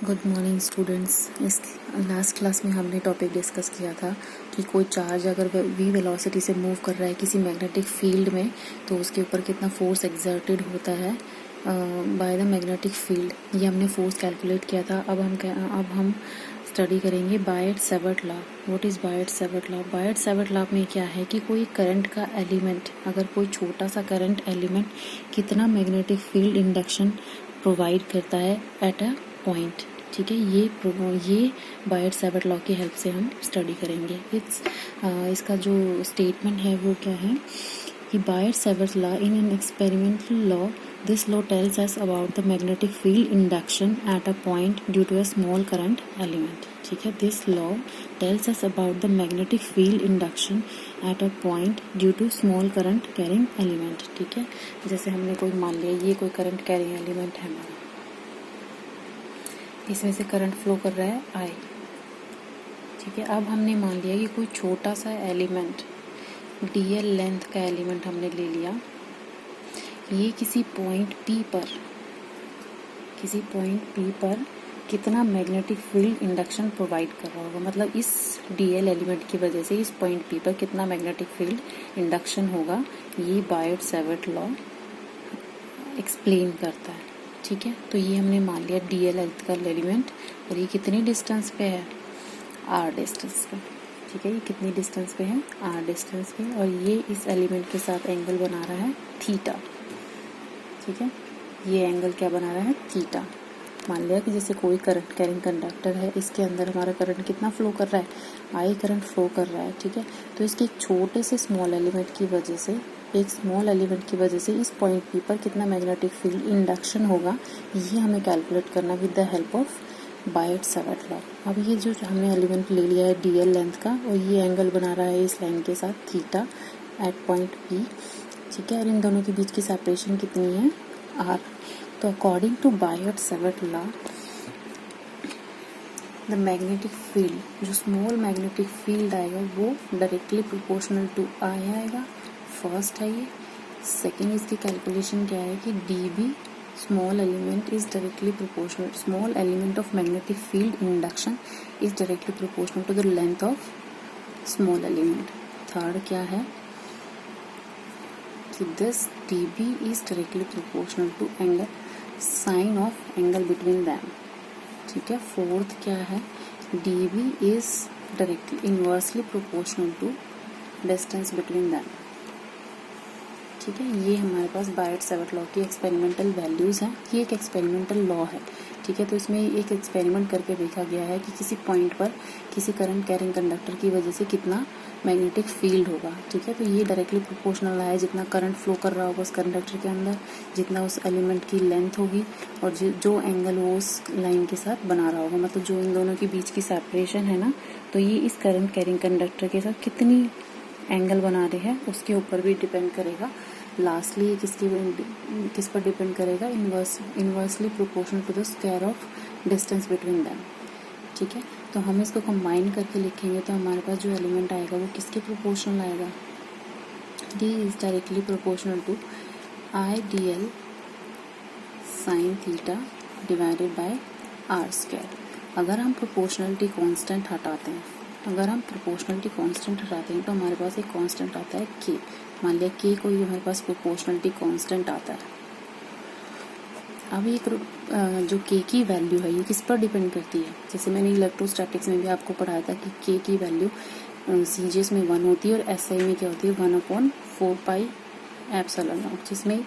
Good morning students. इस last class में हमने टॉपिक डिस्कस किया था कि कोई चार्ज अगर v वेलोसिटी से मूव कर रहा है किसी मैग्नेटिक फील्ड में तो उसके ऊपर कितना फोर्स एक्सर्टेड होता है बाय द मैग्नेटिक फील्ड। ये हमने फोर्स कैलकुलेट किया था। अब हम स्टडी करेंगे Biot Savart law. What is Biot Savart law? Biot Savart law में क्या है कि कोई करंट का एलिमेंट, अगर कोई छोटा सा करंट एलिमेंट कितना मैग्नेटिक फील्ड इंडक्शन प्रोवाइड करता है एट अ पॉइंट। ठीक है, ये बायट-सैवर्ट लॉ की हेल्प से हम स्टडी करेंगे। इसका जो स्टेटमेंट है वो क्या है कि Biot Savart law in an experimental law, this law tells us about the magnetic field induction at a point due to a small current element. ठीक है, this law tells us about the magnetic field induction at a point due to small current carrying element. ठीक है, जैसे हमने कोई मान लिया ये कोई करंट कैरिंग एलिमेंट है हमारा, इसमें से करंट फ्लो कर रहा है I। ठीक है, अब हमने मान लिया कि कोई छोटा सा एलिमेंट dl लेंथ का एलिमेंट हमने ले लिया। ये किसी पॉइंट P पर कितना मैग्नेटिक फील्ड इंडक्शन प्रोवाइड कर रहा होगा, मतलब इस dl एलिमेंट की वजह से इस पॉइंट P पर कितना मैग्नेटिक फील्ड इंडक्शन होगा, ये बायट-सैवर्ट लॉ एक्सप्लेन करता है। ठीक है, तो ये हमने मान लिया dl लेंथ का एलिमेंट, और ये कितनी डिस्टेंस पे है, r डिस्टेंस पे। ठीक है, ये कितनी डिस्टेंस पे है, r डिस्टेंस पे, और ये इस एलिमेंट के साथ एंगल बना रहा है थीटा। ठीक है, ये एंगल क्या बना रहा है, थीटा। मान लिया कि जैसे कोई करंट कैरिंग कंडक्टर है, इसके अंदर हमारा करंट कितना फ्लो कर रहा है, I करंट फ्लो कर रहा है। ठीक है, तो इसके एक छोटे से स्मॉल एलिमेंट की वजह से, इस पॉइंट P पर कितना मैग्नेटिक फील्ड इंडक्शन होगा, ये हमें कैलकुलेट करना with the help of Biot Savart law. अब ये जो हमने एलिमेंट ले लिया है dl लेंथ का, और ये एंगल बना रहा है इस लाइन के साथ थीटा एट पॉइंट P। ठीक है, और इन दोनों के बीच की सेपरेशन कितनी है, r। तो according to Biot Savart law, the magnetic field, जो स्मॉल मैग्नेटिक फील्ड आएगा वो डायरेक्टली प्रोपोर्शनल टू I आएगा। फर्स्ट है ये। सेकेंड, इसकी कैलकुलेशन क्या है कि dB small element is directly proportional, small element of magnetic field induction is directly proportional to the length of small element. Third क्या है कि this dB is directly proportional to angle sine of angle between them. ठीक है, fourth क्या है, dB is directly inversely proportional to distance between them. ठीक है, ये हमारे पास बायट-सैवर्ट लॉ की एक्सपेरिमेंटल वैल्यूज़ हैं। ये एक एक्सपेरिमेंटल लॉ है। ठीक है, तो इसमें एक एक्सपेरिमेंट करके देखा गया है कि किसी पॉइंट पर किसी करंट कैरिंग कंडक्टर की वजह से कितना मैग्नेटिक फील्ड होगा। ठीक है, तो ये डायरेक्टली प्रोपोर्शनल है, जितना करंट फ्लो कर रहा होगा उस कंडक्टर के अंदर, जितना उस एलिमेंट की लेंथ होगी, और जो एंगल वो उस लाइन के साथ बना रहा होगा, मतलब जो इन दोनों के बीच की सेपरेशन है ना, तो ये इस करंट कैरिंग कंडक्टर के साथ कितनी एंगल बना रहे हैं उसके ऊपर भी डिपेंड करेगा। लास्टली किस पर डिपेंड करेगा, inversely proportional to the square of distance between them. ठीक है, तो हम इसको कंबाइन करके लिखेंगे तो हमारे पास जो एलिमेंट आएगा वो किसके प्रोपोर्शनल आएगा, d is directly proportional to I dl sine theta divided by r square. अगर हम प्रोपोर्शनलिटी कांस्टेंट हटाते हैं, तो हमारे पास एक कांस्टेंट आता है k। मान लिया k कोई हमारे पास प्रोपोर्शनलिटी कांस्टेंट आता है। अब ये जो k की वैल्यू है ये किस पर डिपेंड करती है, जैसे मैंने इलेक्ट्रोस्टैटिक्स में भी आपको पढ़ाया था कि k की वैल्यू CGS में 1 होती है, और SI में क्या होती है 1/4 पाई एप्सिलॉन नॉट, जिसमें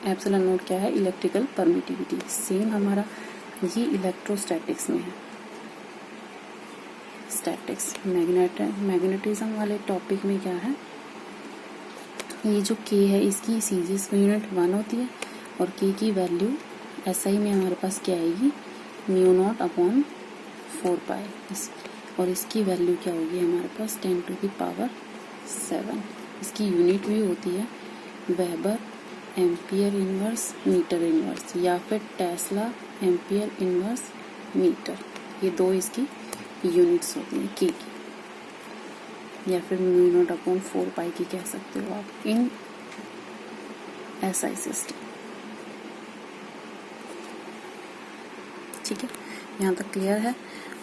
एप्सिलॉन नॉट क्या है, इलेक्ट्रिकल परमिटिविटी। सेम हमारा ये इलेक्ट्रोस्टैटिक्स में है। स्टैटिक्स मैग्नेटिज्म वाले टॉपिक में क्या है, ये जो k है इसकी CGS की यूनिट 1 होती है, और k की वैल्यू SI में हमारे पास क्या आएगी, μ0/4 पाई, और इसकी वैल्यू क्या होगी हमारे पास 10⁻⁷। इसकी यूनिट भी होती है weber ampere inverse metre inverse, या फिर टेस्ला एम्पियर इनवर्स मीटर। ये दो इसकी यूनिट्स होती हैं k की, या फिर μ0/4 पाई की कह सकते हो आप इन SI सिस्टम। ठीक है, यहाँ तक क्लियर है।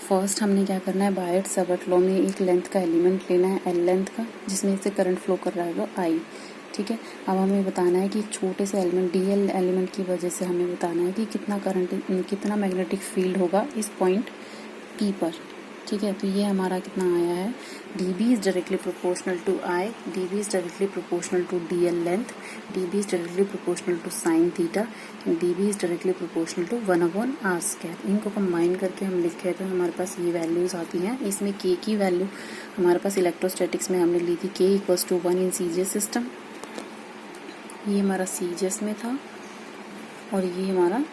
फर्स्ट हमने क्या करना है, बायट-सावर्ट लॉ में एक लेंथ का एलिमेंट लेना है, एल लेंथ का, जिसमें से करंट फ्लो कर रहा है वो आई। ठीक है, अब हमें बताना है कि एक छोटे से एलिमेंट डी एल एलिमेंट की वजह से हमें बताना है कि कितना करंट, कितना मैग्नेटिक फील्ड होगा इस पॉइंट पी पर। ठीक है, तो ये हमारा कितना आया है, d B is directly proportional to I, d B is directly proportional to d l length, d B is directly proportional to sine theta, d B is directly proportional to 1/r²। इनको combine करके हम लिखे तो हमारे पास ये values आती हैं। इसमें के की वैल्यू हमारे पास इलेक्ट्रोस्टैटिक्स में हमने ली थी के = 1 इन सीजीएस सिस्टम, ये हमारा सीजीएस में था, और ये हमारा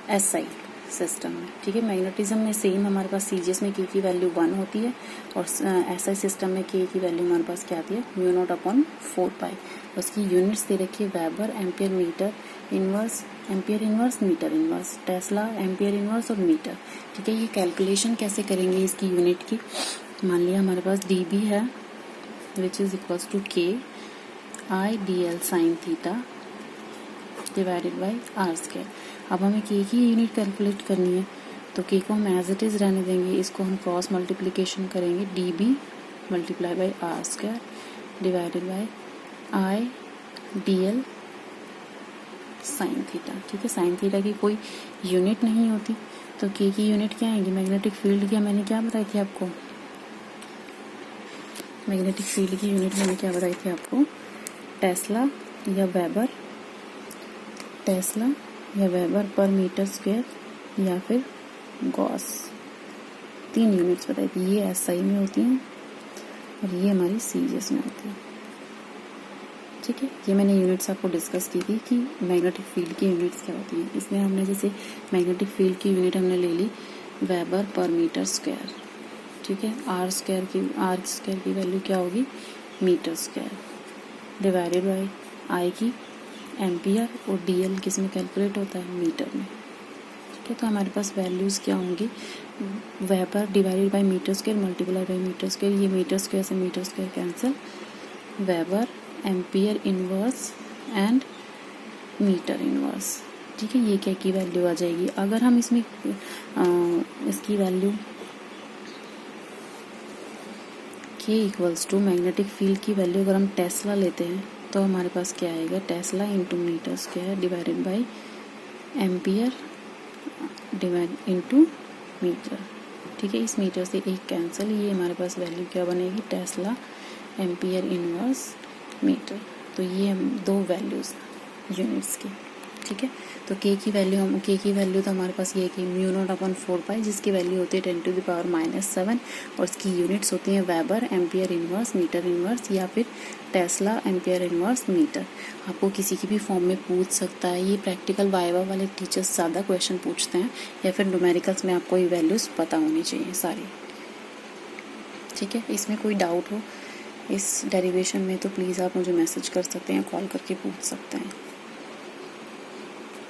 एसआई सिस्टम में। ठीक है, मैग्नेटिज्म में सेम हमारे पास सीजीएस में के की वैल्यू 1 होती है, और एसआई सिस्टम में के की वैल्यू हमारे पास क्या आती है, μ0/4π। उसकी यूनिट्स दे रखी है weber, ampere, metre inverse, ampere inverse, metre inverse, tesla, ampere inverse और मीटर। ठीक है, ये कैलकुलेशन कैसे करेंगे इसकी यूनिट की। मान लिया हमारे पास डीबी है विच इज इक्वल्स टू के आई d l sine theta divided by r²। अब हमें के की यूनिट कैलकुलेट करनी है, तो के को हम एज इट इज़ रहने देंगे, इसको हम क्रॉस मल्टीप्लिकेशन करेंगे, d B multiply by r² divided by I d l sine theta. ठीक है, साइन थीटा की कोई यूनिट नहीं होती, तो के की यूनिट क्या आएगी, मैग्नेटिक फील्ड की मैंने क्या बताई थी आपको, मैग्नेटिक फील्ड की यूनिट मैंने क्या बताई थी आपको, टेस्ला या वेबर, टेस्ला या वेबर पर मीटर स्क्वायर या फिर गॉस, 3 यूनिट्स बताई थी। ये एसआई में होती हैं और ये हमारी सीजीएस में होती है। ठीक है, ये मैंने यूनिट्स आपको डिस्कस की थी कि मैग्नेटिक फील्ड की यूनिट्स क्या होती हैं। इसमें हमने जैसे मैग्नेटिक फील्ड की यूनिट हमने ले ली वेबर पर मीटर स्क्वायर। ठीक है, r² की वैल्यू क्या होगी, metre square divided by I की एम्पियर, और डीएल किस में कैलकुलेट होता है, मीटर में। ठीक है, तो हमारे पास वैल्यूज़ क्या होंगी, weber divided by metre square multiply by metre square, ये मीटर स्क्वायर से metre square cancel, weber, ampere inverse and metre inverse. ठीक है, ये क्या की वैल्यू आ जाएगी। अगर हम इसमें इसकी वैल्यू के = मैग्नेटिक फील्ड की वैल्यू अगर हम टेस्ला लेते हैं तो हमारे पास क्या आएगा, tesla into metre square divided by ampere divide into metre. ठीक है, इस मीटर से एक कैंसिल, ये हमारे पास वैल्यू क्या बनेगी, टेस्ला एम्पियर इनवर्स मीटर। तो ये हम 2 वैल्यूज़ यूनिट्स की। ठीक है, तो के की वैल्यू तो हमारे पास ये है कि μ0/4π, जिसकी वैल्यू होती है 10⁻⁷ और इसकी यूनिट्स होती हैं weber, ampere inverse, metre inverse या फिर टेस्ला, एम्पियर इनवर्स, मीटर। आपको किसी की भी फॉर्म में पूछ सकता है। ये प्रैक्टिकल वाइवा वाले टीचर्स ज़्यादा क्वेश्चन पूछते हैं, या फिर न्यूमेरिकल्स में आपको ये वैल्यूज़ पता होनी चाहिए सारी। ठीक है, इसमें कोई डाउट हो इस डेरिवेशन में तो प्लीज़ आप मुझे मैसेज कर सकते हैं, कॉल करके पूछ सकते हैं।